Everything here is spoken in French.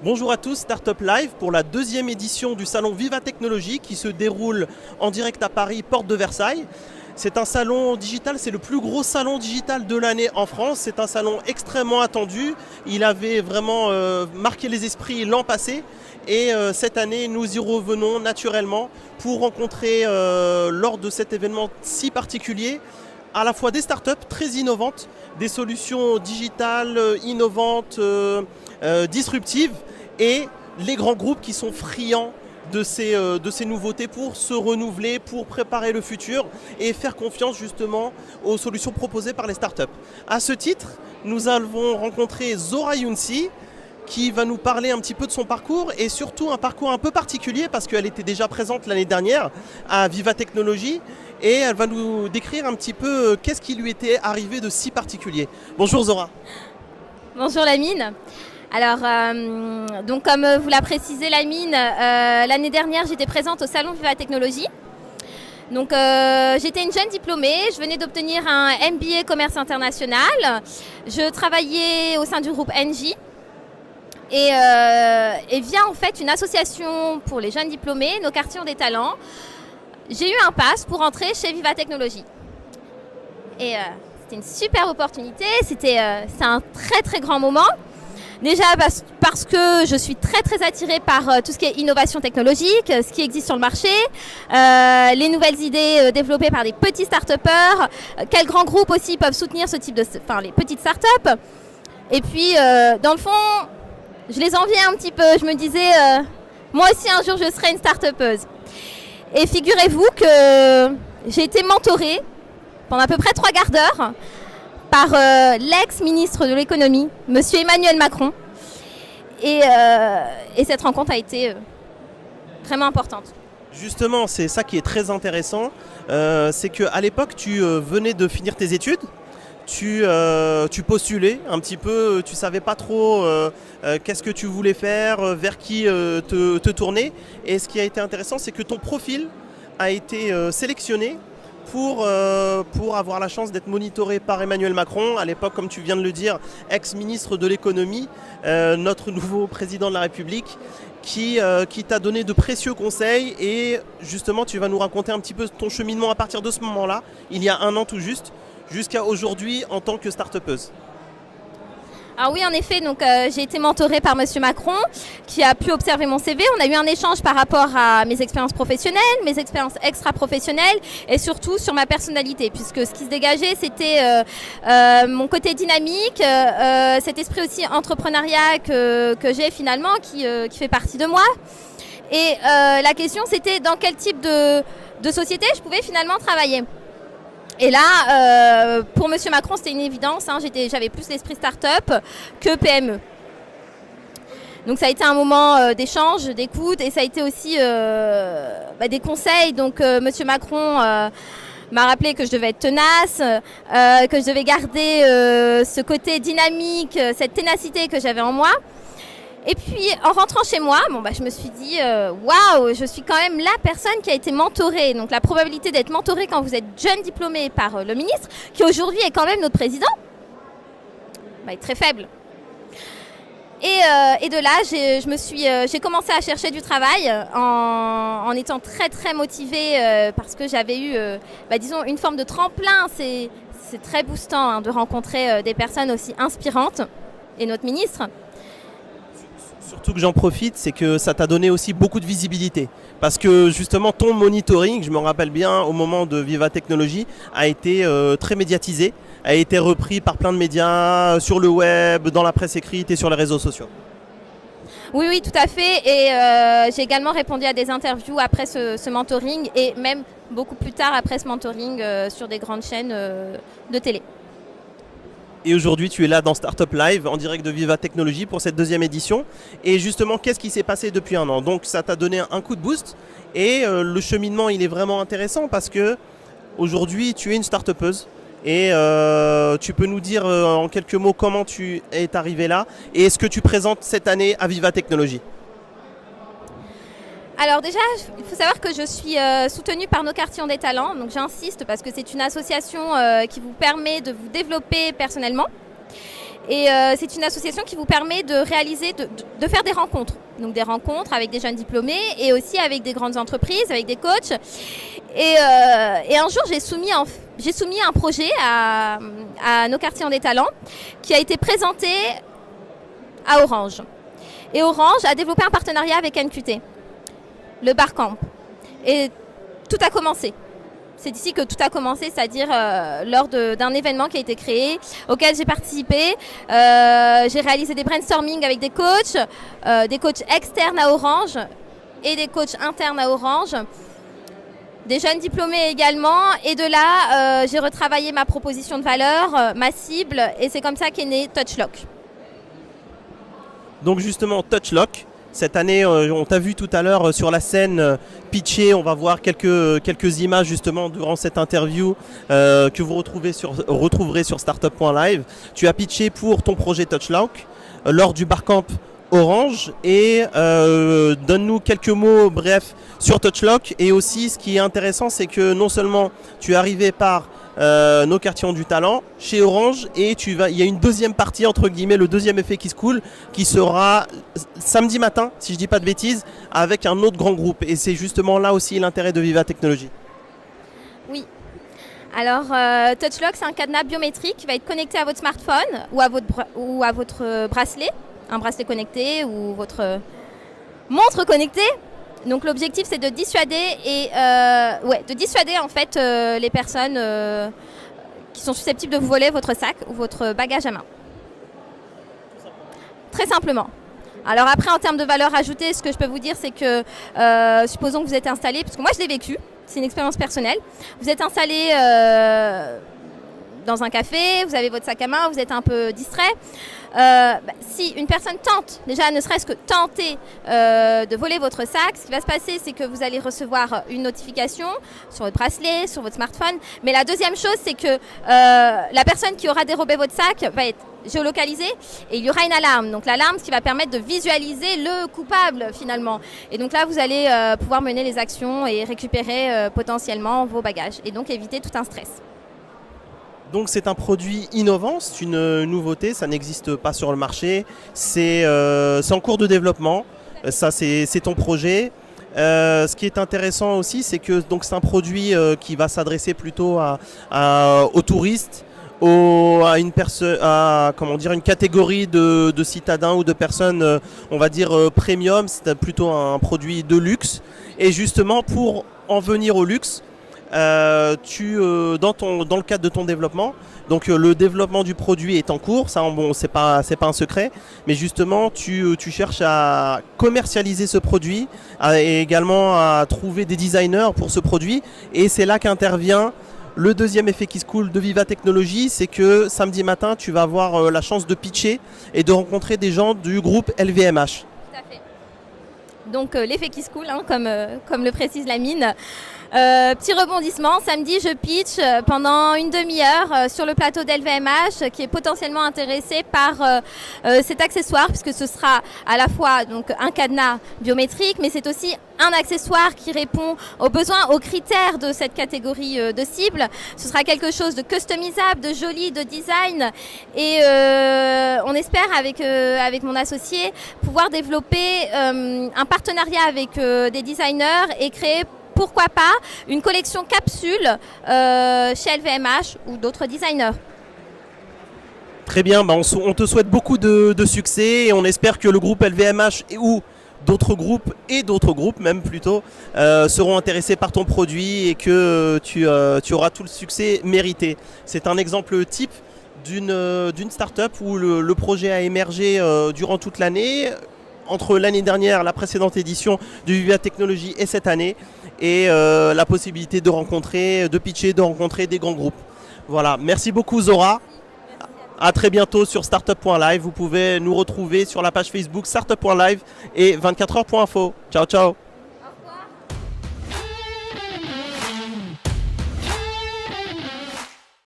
Bonjour à tous, Startup Live pour la deuxième édition du salon Viva Technologie qui se déroule en direct à Paris, porte de Versailles. C'est un salon digital, c'est le plus gros salon digital de l'année en France. C'est un salon extrêmement attendu. Il avait vraiment marqué les esprits l'an passé. Et cette année, nous y revenons naturellement pour rencontrer lors de cet événement si particulier à la fois des startups très innovantes, des solutions digitales innovantes, disruptives et les grands groupes qui sont friands de ces nouveautés pour se renouveler, pour préparer le futur et faire confiance justement aux solutions proposées par les startups. À ce titre, nous avons rencontré Zora Younsi qui va nous parler un petit peu de son parcours et surtout un parcours un peu particulier parce qu'elle était déjà présente l'année dernière à Viva Technologie et elle va nous décrire un petit peu qu'est-ce qui lui était arrivé de si particulier. Bonjour Zora. Bonjour Lamine. Alors, donc comme vous l'a précisé Lamine, l'année dernière j'étais présente au salon Viva Technologie. Donc j'étais une jeune diplômée, je venais d'obtenir un MBA commerce international. Je travaillais au sein du groupe Engie. Et via en fait une association pour les jeunes diplômés, nos quartiers ont des talents, j'ai eu un pass pour entrer chez Viva Technologie. Et c'était une super opportunité, c'est un très très grand moment. Déjà parce que je suis très très attirée par tout ce qui est innovation technologique, ce qui existe sur le marché, les nouvelles idées développées par des petits start-upers, quels grands groupes aussi peuvent soutenir ce type les petites start-up. Et puis dans le fond, je les enviais un petit peu, je me disais moi aussi un jour je serai une start-upeuse. Et figurez-vous que j'ai été mentorée pendant à peu près 3 quarts d'heure par l'ex-ministre de l'économie, monsieur Emmanuel Macron. Et cette rencontre a été vraiment importante. Justement, c'est ça qui est très intéressant, c'est qu'à l'époque, tu venais de finir tes études, tu postulais un petit peu, tu savais pas trop qu'est-ce que tu voulais faire, vers qui te tourner. Et ce qui a été intéressant, c'est que ton profil a été sélectionné pour avoir la chance d'être monitoré par Emmanuel Macron, à l'époque, comme tu viens de le dire, ex-ministre de l'économie, notre nouveau président de la République, qui t'a donné de précieux conseils. Et justement, tu vas nous raconter un petit peu ton cheminement à partir de ce moment-là, il y a 1 an tout juste, jusqu'à aujourd'hui en tant que start-upeuse. Alors oui, en effet, donc j'ai été mentorée par monsieur Macron qui a pu observer mon CV. On a eu un échange par rapport à mes expériences professionnelles, mes expériences extra-professionnelles et surtout sur ma personnalité, puisque ce qui se dégageait, c'était mon côté dynamique, cet esprit aussi entrepreneuriat que j'ai finalement, qui fait partie de moi. Et la question, c'était dans quel type de société je pouvais finalement travailler. Et là, pour monsieur Macron, c'était une évidence, hein, j'avais plus l'esprit start-up que PME. Donc ça a été un moment d'échange, d'écoute et ça a été aussi des conseils. Donc monsieur Macron m'a rappelé que je devais être tenace, que je devais garder ce côté dynamique, cette ténacité que j'avais en moi. Et puis, en rentrant chez moi, je me suis dit, waouh, je suis quand même la personne qui a été mentorée. Donc, la probabilité d'être mentorée quand vous êtes jeune diplômé par le ministre, qui aujourd'hui est quand même notre président, est très faible. Et de là, j'ai commencé à chercher du travail en étant très, très motivée parce que j'avais eu, disons, une forme de tremplin. C'est très boostant de rencontrer des personnes aussi inspirantes. Et notre ministre. Surtout que j'en profite, c'est que ça t'a donné aussi beaucoup de visibilité. Parce que justement, ton monitoring, je me rappelle bien, au moment de Viva Technologie, a été très médiatisé, a été repris par plein de médias, sur le web, dans la presse écrite et sur les réseaux sociaux. Oui, tout à fait. Et j'ai également répondu à des interviews après ce mentoring et même beaucoup plus tard après ce mentoring sur des grandes chaînes de télé. Et aujourd'hui, tu es là dans Startup Live, en direct de Viva Technologie pour cette deuxième édition. Et justement, qu'est-ce qui s'est passé depuis 1 an? Donc, ça t'a donné un coup de boost. Et le cheminement, il est vraiment intéressant parce que aujourd'hui, tu es une start-upeuse. Et tu peux nous dire en quelques mots comment tu es arrivé là et ce que tu présentes cette année à Viva Technologie. Alors déjà, il faut savoir que je suis soutenue par nos quartiers ont des talents. Donc j'insiste parce que c'est une association qui vous permet de vous développer personnellement. Et c'est une association qui vous permet de réaliser, de faire des rencontres. Donc des rencontres avec des jeunes diplômés et aussi avec des grandes entreprises, avec des coachs. Et un jour, j'ai soumis un projet à nos quartiers en des talents qui a été présenté à Orange. Et Orange a développé un partenariat avec NQT, le Barcamp. Et tout a commencé. C'est ici que tout a commencé, c'est-à-dire lors d'un événement qui a été créé, auquel j'ai participé. J'ai réalisé des brainstorming avec des coachs externes à Orange et des coachs internes à Orange, des jeunes diplômés également. Et de là, j'ai retravaillé ma proposition de valeur, ma cible, et c'est comme ça qu'est né TouchLock. Donc justement, TouchLock, cette année, on t'a vu tout à l'heure sur la scène pitcher, on va voir quelques images justement durant cette interview que vous retrouverez sur startup.live. Tu as pitché pour ton projet TouchLock lors du Barcamp Orange et donne-nous quelques mots brefs sur TouchLock. Et aussi ce qui est intéressant, c'est que non seulement tu es arrivé par nos quartiers ont du talent chez Orange et il y a une deuxième partie entre guillemets, le deuxième effet qui se coule, qui sera samedi matin, si je dis pas de bêtises, avec un autre grand groupe. Et c'est justement là aussi l'intérêt de Viva Technologies. Oui. Alors TouchLock, c'est un cadenas biométrique qui va être connecté à votre smartphone ou à votre bracelet, un bracelet connecté ou votre montre connectée. Donc l'objectif, c'est de dissuader en fait les personnes qui sont susceptibles de vous voler votre sac ou votre bagage à main. Très simplement. Alors après, en termes de valeur ajoutée, ce que je peux vous dire, c'est que supposons que vous êtes installé, parce que moi je l'ai vécu, c'est une expérience personnelle. Vous êtes installé dans un café, vous avez votre sac à main, vous êtes un peu distrait. Si une personne tente, déjà ne serait-ce que tenter de voler votre sac, ce qui va se passer, c'est que vous allez recevoir une notification sur votre bracelet, sur votre smartphone. Mais la deuxième chose, c'est que la personne qui aura dérobé votre sac va être géolocalisée et il y aura une alarme. Donc l'alarme, ce qui va permettre de visualiser le coupable finalement. Et donc là, vous allez pouvoir mener les actions et récupérer potentiellement vos bagages et donc éviter tout un stress. Donc c'est un produit innovant, c'est une nouveauté, ça n'existe pas sur le marché, c'est en cours de développement, ça c'est ton projet. Ce qui est intéressant aussi, c'est que c'est un produit qui va s'adresser plutôt aux touristes, à une catégorie de citadins ou de personnes, on va dire premium, c'est plutôt un produit de luxe. Et justement pour en venir au luxe, dans le cadre de ton développement, donc le développement du produit est en cours, ça bon, c'est pas un secret, mais justement tu cherches à commercialiser ce produit et également à trouver des designers pour ce produit, et c'est là qu'intervient le deuxième effet qui se coule de Viva Technologies, c'est que samedi matin tu vas avoir la chance de pitcher et de rencontrer des gens du groupe LVMH. Tout à fait. Donc l'effet qui se coule, hein, comme le précise la mine. Petit rebondissement, samedi je pitch pendant une demi-heure sur le plateau d'LVMH qui est potentiellement intéressé par cet accessoire, puisque ce sera à la fois donc un cadenas biométrique, mais c'est aussi un accessoire qui répond aux besoins, aux critères de cette catégorie de cible. Ce sera quelque chose de customisable, de joli, de design, et on espère avec mon associé pouvoir développer un partenariat avec des designers et créer, pourquoi pas, une collection capsule chez LVMH ou d'autres designers. Très bien, on te souhaite beaucoup de succès et on espère que le groupe LVMH ou d'autres groupes même plutôt seront intéressés par ton produit et que tu auras tout le succès mérité. C'est un exemple type d'une start-up où le projet a émergé durant toute l'année, entre l'année dernière, la précédente édition de Viva Technologies et cette année, et la possibilité de pitcher, de rencontrer des grands groupes. Voilà, merci beaucoup Zora. À très bientôt sur startup.live. Vous pouvez nous retrouver sur la page Facebook startup.live et 24heures.info. Ciao, ciao.